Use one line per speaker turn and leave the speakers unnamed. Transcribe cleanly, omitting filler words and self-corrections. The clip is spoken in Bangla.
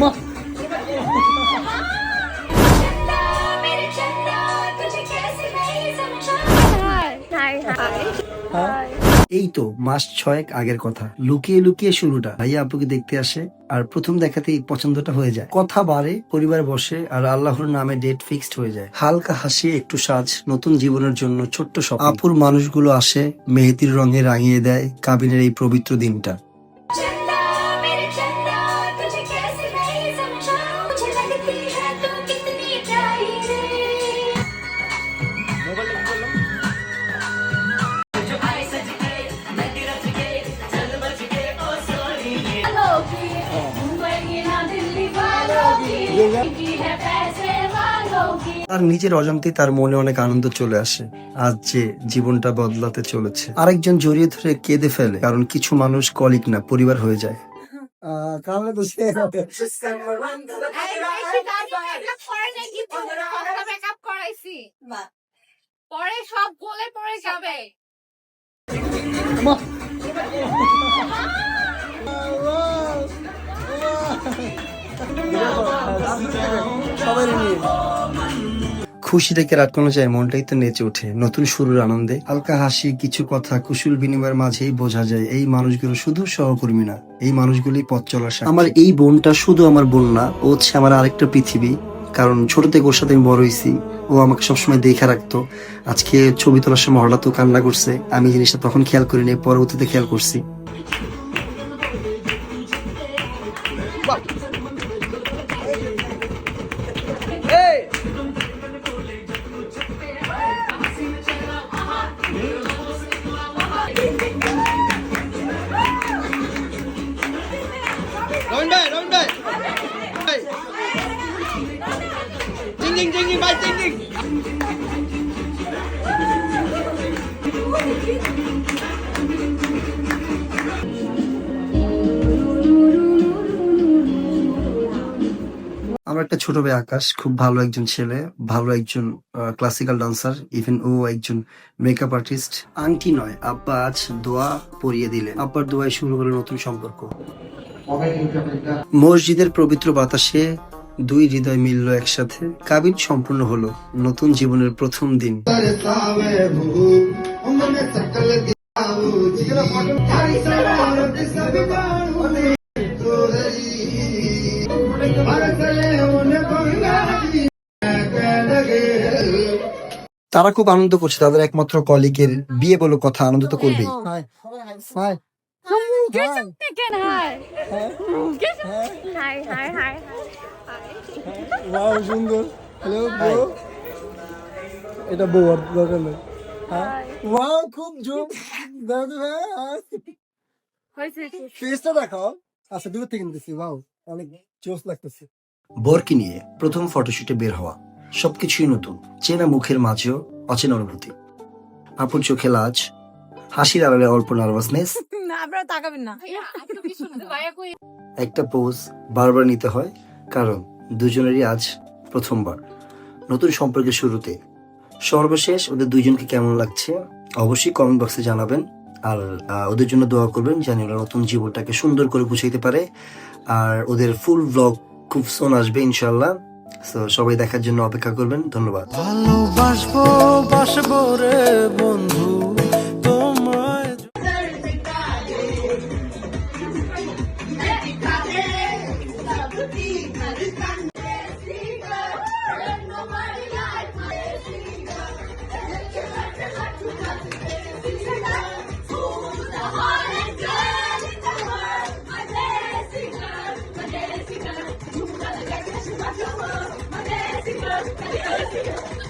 এই তো মাস 6 আগের কথা, লুকিয়ে লুকিয়ে শুরুটা। ভাইয়া আপুকে দেখতে আসে আর প্রথম দেখাতেই পছন্দটা হয়ে যায়। কথা বাড়ে, পরিবার বসে আর আল্লাহর নামে ডেট ফিক্সড হয়ে যায়। হালকা হাসি, একটু সাজ, নতুন জীবনের জন্য ছোট্ট সব। আপুর মানুষগুলো আসে, মেহেদির রঙে রাঙিয়ে দেয় কাবিনের এই পবিত্র দিনটা। তার নিজের অজান্তেই তার মনে অনেক আনন্দ চলে আসে আজ যে জীবনটা বদলাতে চলেছে। আরেকজন জড়িয়ে ধরে কেঁদে ফেলে, কারণ কিছু মানুষ কলিগ না, পরিবার হয়ে যায়।
পরে সব গলে পড়ে যাবে।
খুশি থেকে রাটকানো যায়, মনটাই তো নেচে ওঠে নতুন শুরুর আনন্দে। হালকা হাসি, কিছু কথা, কুশল বিনিময়ের মাঝেই বোঝা যায় এই মানুষগুলো শুধু সহকর্মী না, এই মানুষগুলোই পথ চলার সাথী। আমার এই বোনটা শুধু আমার বোন না, ও হচ্ছে আমার আরেকটা পৃথিবী। কারণ ছোট থেকে ওর সাথে আমি বড় হয়েছি, ও আমাকে সবসময় দেখে রাখতো। আজকে ছবি তোলার সময় হঠাৎ কান্না করছে, আমি জিনিসটা তখন খেয়াল করিনি, পরবর্তীতে খেয়াল করছি। আমার একটা ছোট ভাই আকাশ, খুব ভালো একজন ছেলে, ভালো একজন ক্লাসিক্যাল ডান্সার, ইভেন ও একজন মেকআপ আর্টিস্ট। আংটি নয়, আব্বা আজ দোয়া পরিয়ে দিলেন। আব্বার দোয়ায় শুরু হলো নতুন সম্পর্ক। মসজিদের পবিত্র বাতাসে দুই হৃদয় মিলল একসাথে। কাবিন সম্পূর্ণ হলো, নতুন জীবনের প্রথম দিন। তারা খুব আনন্দ করছে, তাদের একমাত্র কলিগের বিয়ে বলে কথা, আনন্দ তো করবেই। সুন্দর, হ্যালো ব্রো, এটা বউ দরকার নেই। ওয়াও, খুব জোর, ফেসটা দেখাও। আচ্ছা, দূর থেকে নিতেছি। ওয়াও, অনেক জোস লাগতেছে। বরকে নিয়ে প্রথম ফটোশুটে বের হওয়া, সবকিছুই নতুন, চেনা মুখের মাঝেও অচেনা অনুভূতি। আপুর চোখে লাজ, হাসির আড়ালে অল্প নার্ভাসনেস। একটা পোজ বারবার নিতে হয়, কারণ দুজনেরই আজ প্রথমবার নতুন সম্পর্কের শুরুতে। সর্বশেষ ওদের দুইজনকে কেমন লাগছে অবশ্যই কমেন্ট বক্সে জানাবেন, আর ওদের জন্য দোয়া করবেন যেন ওরা নতুন জীবনটাকে সুন্দর করে বুঝাইতে পারে। আর ওদের ফুল ব্লগ খুব সোন আসবে ইনশাল্লাহ। তো সবাই দেখার জন্য অপেক্ষা করবেন। ধন্যবাদ। ভালোবাসবো বাসবো রে বন্ধু তোমায়। Jessica.